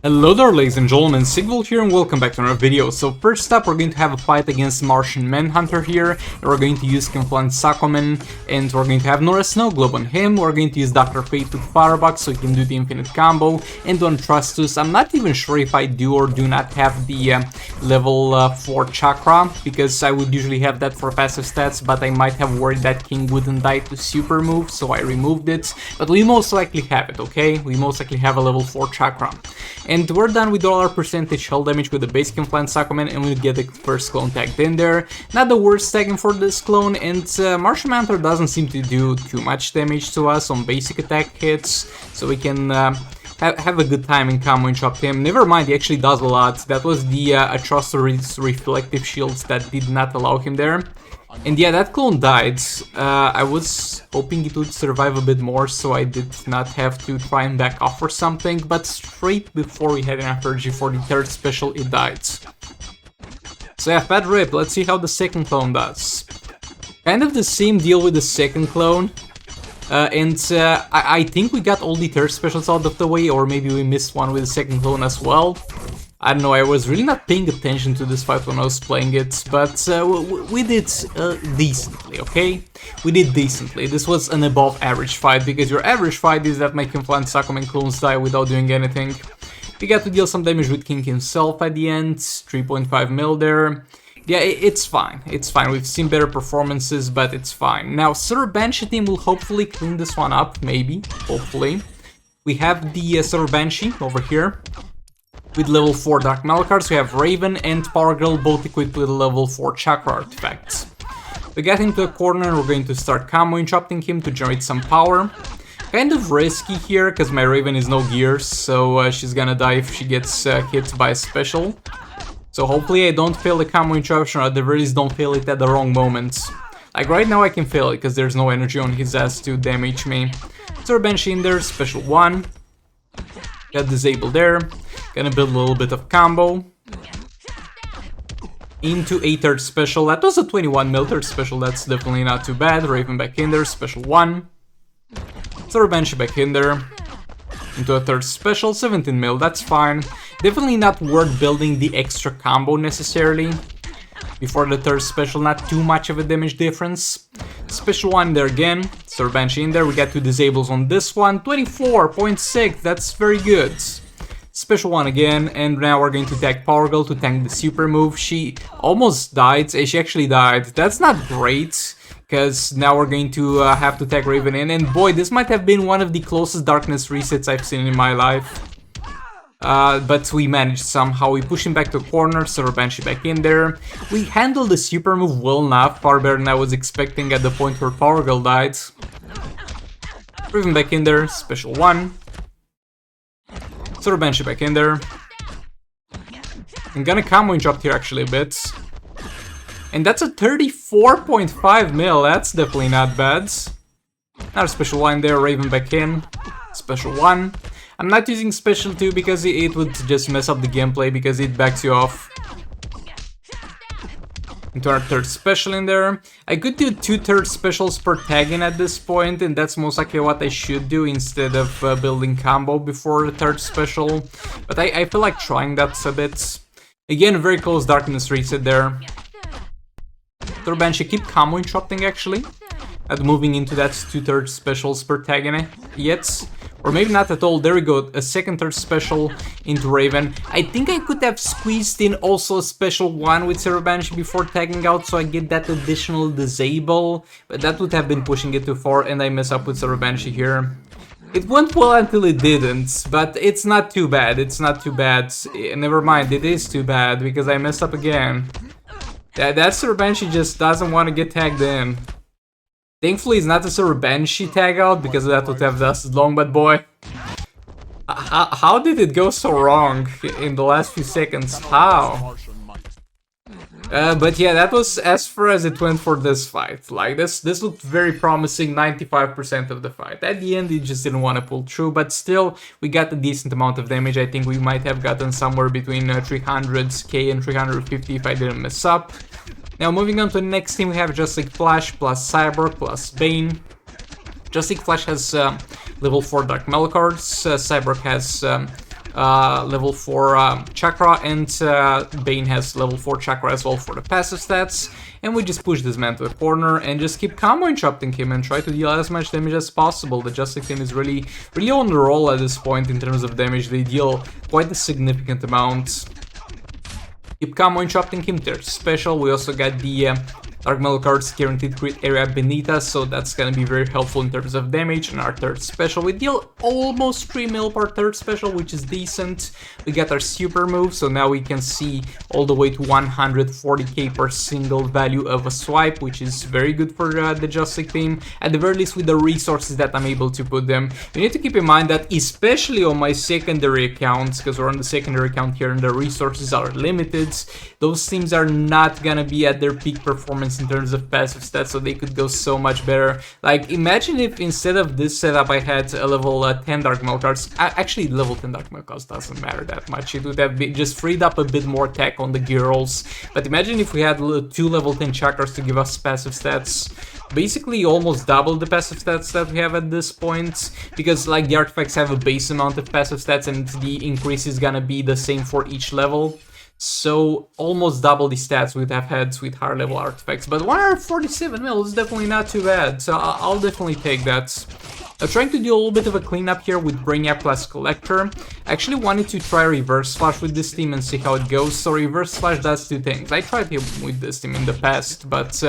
Hello there, ladies and gentlemen, Sigval here and welcome back to another video. So first up, we're going to have a fight against Martian Manhunter here, and we're going to use Confluent Sakomen, and we're going to have Nora Snow Globe on him. We're going to use Dr. Fate with Firebox so he can do the infinite combo, and Atrocitus. I'm not even sure if I do or do not have the level 4 chakra, because I would usually have that for passive stats, but I might have worried that King wouldn't die to super move, so I removed it. But we most likely have it, okay? We most likely have a level 4 chakra. And we're done with all our percentage hull damage with the base Confluent Sakomen, and we'll get the first clone tagged in there. Not the worst tagging for this clone, and Martian Manhunter doesn't seem to do too much damage to us on basic attack hits, so we can have a good time in comboing chop him. Never mind, he actually does a lot. That was the Atrocitus reflective shields that did not allow him there. And yeah, that clone died. I was hoping it would survive a bit more, so I did not have to try and back off or something, but straight before we had enough energy for the third special, it died. So yeah, bad rip. Let's see how the second clone does. Kind of the same deal with the second clone. I think we got all the third specials out of the way, or maybe we missed one with the second clone as well. I don't know, I was really not paying attention to this fight when I was playing it, but we did decently, okay? We did decently. This was an above average fight, because your average fight is that my Confluent Sakomen clones die without doing anything. We got to deal some damage with King himself at the end, 3.5 mil there. Yeah, it's fine, it's fine. We've seen better performances, but it's fine. Now, Sir Banshee team will hopefully clean this one up, maybe, hopefully. We have the Sir Banshee over here. With level 4 Dark Metal cards, we have Raven and Power Girl, both equipped with level 4 Chakra artifacts. We get him to a corner and we're going to start comboing, chopping him to generate some power. Kind of risky here, because my Raven is no gears, so she's gonna die if she gets hit by a special. So hopefully I don't fail the comboing option, or at the very least don't fail it at the wrong moment. Like right now I can fail it, because there's no energy on his ass to damage me. So Banshee in there, special 1. Got disabled there. Gonna build a little bit of combo into a third special. That was a 21 mil third special, that's definitely not too bad. Raven back in there, special 1. Third Banshee back in there. Into a third special, 17 mil, that's fine. Definitely not worth building the extra combo necessarily. Before the third special, not too much of a damage difference. Special 1 there again, Sir Banshee in there. We got 2 disables on this one, 24.6, that's very good. Special 1 again, and now we're going to tag Power Girl to tank the super move. She almost died, she actually died. That's not great, because now we're going to have to tag Raven in, and boy, this might have been one of the closest darkness resets I've seen in my life. But we managed somehow. We push him back to the corner, Sir Banshee back in there. We handled the super move well enough, far better than I was expecting at the point where Power Girl died. Raven back in there, special 1. Sir Banshee back in there. I'm gonna combo interrupt here actually a bit. And that's a 34.5 mil, that's definitely not bad. Another special 1 there, Raven back in. Special 1. I'm not using special 2 because it would just mess up the gameplay, because it backs you off. Into our third special in there. I could do 2 third specials per tagging at this point, and that's most likely what I should do instead of building combo before the third special. But I feel like trying that a bit. Again, very close darkness reset there. Third Banshee, keep combo interrupting actually. At moving into that 2 third specials per tagging yet. Or maybe not at all. There we go, a second third special into Raven. I think I could have squeezed in also a special 1 with Sir Banshee before tagging out, so I get that additional disable. But that would have been pushing it too far, and I mess up with Sir Banshee here. It went well until it didn't, but it's not too bad, it's not too bad. Never mind, it is too bad, because I messed up again. That Sir Banshee just doesn't want to get tagged in. Thankfully, it's not a Sir Banshee tag out, because that would have lasted long, but boy. How did it go so wrong in the last few seconds? How? But yeah, that was as far as it went for this fight. Like, this looked very promising, 95% of the fight. At the end, it just didn't want to pull through, but still, we got a decent amount of damage. I think we might have gotten somewhere between 300k and 350 if I didn't mess up. Now, moving on to the next team, we have Justice Flash plus Cyborg plus Bane. Justice Flash has level 4 Dark Metal cards, Cyborg has level 4 chakra, and Bane has level 4 chakra as well for the passive stats. And we just push this man to a corner and just keep combo interrupting him and try to deal as much damage as possible. The Justice team is really on the roll at this point in terms of damage. They deal quite a significant amount. Keep combo interrupting him. Third special. We also got the Dark Metal cards guaranteed crit area beneath us, so that's gonna be very helpful in terms of damage. And our third special, we deal almost 3 mil per third special, which is decent. We got our super move, so now we can see all the way to 140k per single value of a swipe, which is very good for the Justice team, at the very least with the resources that I'm able to put them. You need to keep in mind that especially on my secondary accounts, because we're on the secondary account here and the resources are limited, those teams are not gonna be at their peak performance in terms of passive stats, so they could go so much better. Like, imagine if instead of this setup I had a level 10 Dark Metal cards. Actually, level 10 Dark Metal cards doesn't matter that much. It would have been just freed up a bit more tech on the gear rolls. But imagine if we had 2 level 10 chakras to give us passive stats. Basically almost double the passive stats that we have at this point, because like the artifacts have a base amount of passive stats and the increase is gonna be the same for each level. So almost double the stats we'd have had with higher level artifacts, but 147 mil is definitely not too bad, so I'll definitely take that. I'm trying to do a little bit of a cleanup here with Brainiac plus Collector. I actually wanted to try Reverse Flash with this team and see how it goes. So Reverse Flash does 2 things. I tried him with this team in the past, but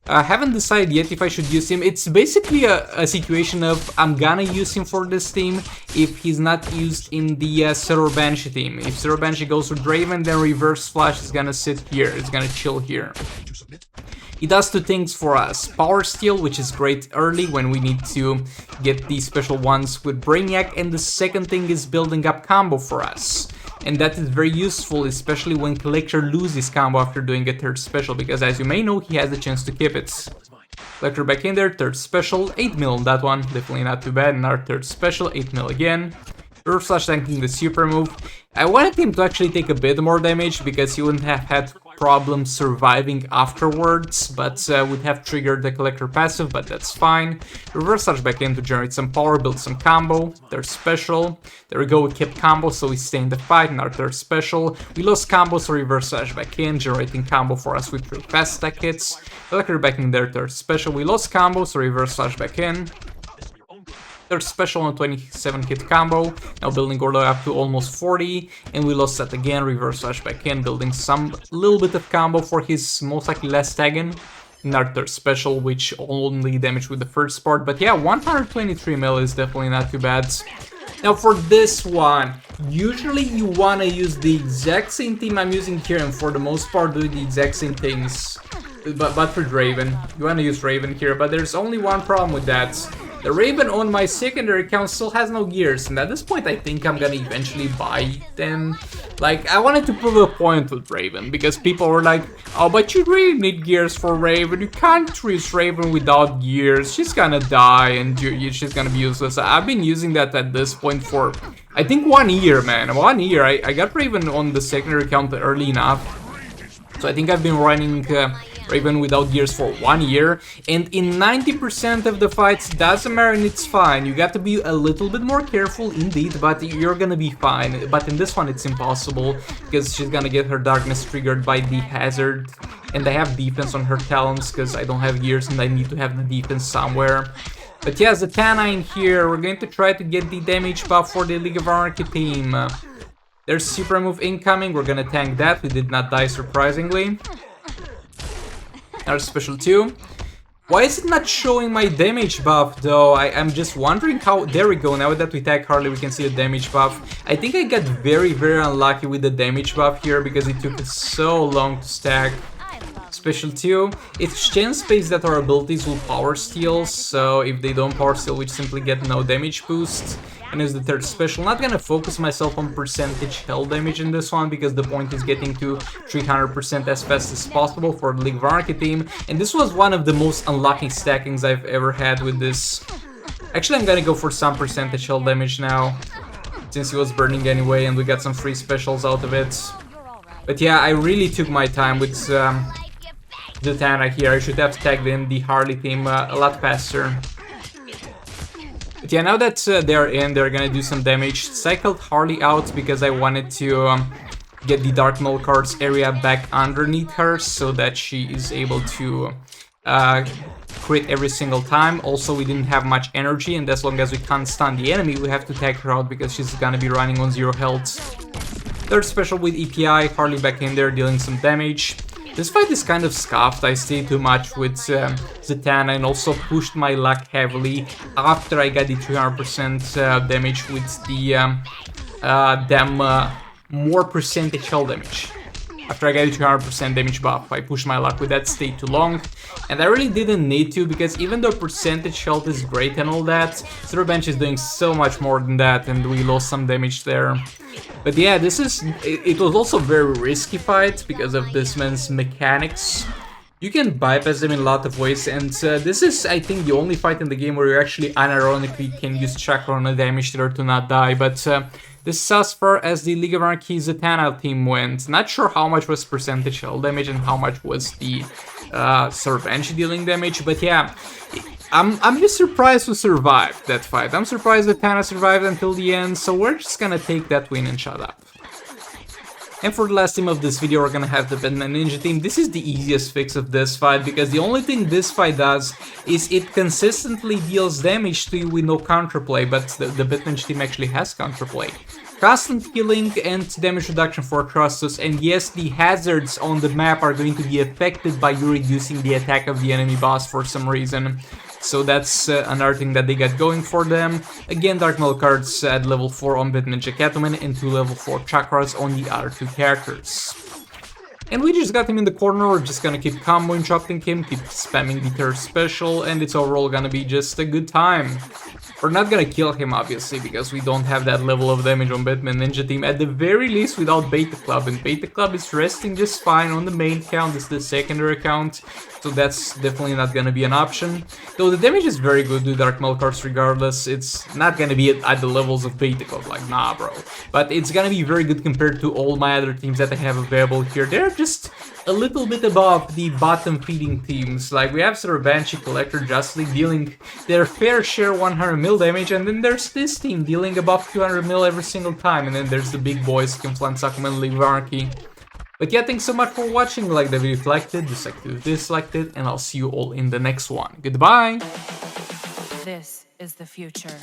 I haven't decided yet if I should use him. It's basically a situation of I'm gonna use him for this team if he's not used in the Zero Banshee team. If Zero Banshee goes with Draven, then Reverse Flash is gonna sit here. It's gonna chill here. He does 2 things for us. Power Steal, which is great early when we need to get these special ones with Brainiac, and the second thing is building up combo for us. And that is very useful, especially when Collector loses combo after doing a third special, because as you may know, he has a chance to keep it. Collector back in there, third special, 8 mil on that one, definitely not too bad. And our third special, 8 mil again. Reverse Flash tanking the super move. I wanted him to actually take a bit more damage because he wouldn't have had problems surviving afterwards, but would have triggered the Collector passive, but that's fine. Reverse Flash back in to generate some power, build some combo. Third special. There we go, we kept combo, so we stay in the fight in our third special. We lost combo, so Reverse Flash back in, generating combo for us with 3 fast stack hits. Collector back in their third special. We lost combo, so Reverse Flash back in. Third special on 27 hit combo, now building all the way up to almost 40, and we lost that again. Reverse Flash back in, building some little bit of combo for his most likely last tagging in our third special, which only damaged with the first part. But yeah, 123 mil is definitely not too bad. Now for this one, usually you wanna use the exact same team I'm using here, and for the most part do the exact same things. But for Draven, you wanna use Raven here, but there's only one problem with that. The Raven on my secondary account still has no gears, and at this point I think I'm gonna eventually buy them. Like, I wanted to prove a point with Raven, because people were like, oh, but you really need gears for Raven, you can't use Raven without gears, she's gonna die and she's gonna be useless. I've been using that at this point for, I think 1 year, man, 1 year. I got Raven on the secondary account early enough, so I think I've been running Raven without gears for 1 year, and in 90% of the fights, doesn't matter and it's fine. You got to be a little bit more careful indeed, but you're gonna be fine. But in this one it's impossible, because she's gonna get her darkness triggered by the hazard, and I have defense on her talents because I don't have gears and I need to have the defense somewhere. But yeah, Zatanna in here, we're going to try to get the damage buff for the League of Anarchy team. There's super move incoming, we're gonna tank that, we did not die surprisingly. Our special 2. Why is it not showing my damage buff though? I'm just wondering how. There we go, now that we tag Harley we can see the damage buff. I think I got very unlucky with the damage buff here because it took so long to stack. Special 2. It's chance based that our abilities will power steal, so if they don't power steal we simply get no damage boost. And as the third special, not gonna focus myself on percentage hell damage in this one because the point is getting to 300% as fast as possible for the League of Anarchy team. And this was one of the most unlucky stackings I've ever had with this. Actually, I'm gonna go for some percentage hell damage now, since he was burning anyway and we got some free specials out of it. But yeah, I really took my time with Zatanna here. I should have tagged in the Harley team a lot faster. But But yeah, now that they're in, they're gonna do some damage. Cycled Harley out because I wanted to get the Dark Maul cards area back underneath her so that she is able to crit every single time. Also, we didn't have much energy, and as long as we can't stun the enemy, we have to take her out because she's gonna be running on 0 health. Third special with EPI, Harley back in there dealing some damage. This fight is kind of scuffed. I stayed too much with Zatanna and also pushed my luck heavily after I got the 300% damage with the more percentage health damage. After I got a 200% damage buff, I pushed my luck with that, stayed too long, and I really didn't need to, because even though percentage health is great and all that, Zero Bench is doing so much more than that, and we lost some damage there. But yeah, it was also a very risky fight because of this man's mechanics. You can bypass them in a lot of ways, and this is, I think, the only fight in the game where you actually unironically can use Chakra on a damage dealer to not die, but this is as far as the League of Anarchy Zatanna team went. Not sure how much was percentage health damage and how much was the Servanchi dealing damage, but yeah, I'm just surprised we survived that fight. I'm surprised Zatanna survived until the end, so we're just gonna take that win and shut up. And for the last team of this video, we're gonna have the Batman Ninja team. This is the easiest fix of this fight, because the only thing this fight does is it consistently deals damage to you with no counterplay, but the Batman Ninja team actually has counterplay. Constant healing and damage reduction for Atrocitus, and yes, the hazards on the map are going to be affected by you reducing the attack of the enemy boss for some reason. So that's another thing that they got going for them. Again, Dark Maul cards at level 4 on Bat Ninja Catwoman and 2 level 4 chakras on the other 2 characters. And we just got him in the corner. We're just gonna keep combo interrupting him, keep spamming the third special, and it's overall gonna be just a good time. We're not gonna kill him, obviously, because we don't have that level of damage on Batman Ninja team, at the very least without Beta Club, and Beta Club is resting just fine on the main account. This is the secondary account, so that's definitely not gonna be an option. Though the damage is very good with Dark Maul cards regardless, it's not gonna be at the levels of Beta Club, like, nah bro. But it's gonna be very good compared to all my other teams that I have available here. They're just a little bit above the bottom feeding teams. Like, we have Servanchi, Collector, Justice League dealing their fair share 100 mil damage, and then there's this team dealing above 200 mil every single time, and then there's the big boys, Conflant, Suckman, League of Anarchy. But yeah, thanks so much for watching. Like the video if you liked it, dislike it if you disliked it, and I'll see you all in the next one. Goodbye! This is the future.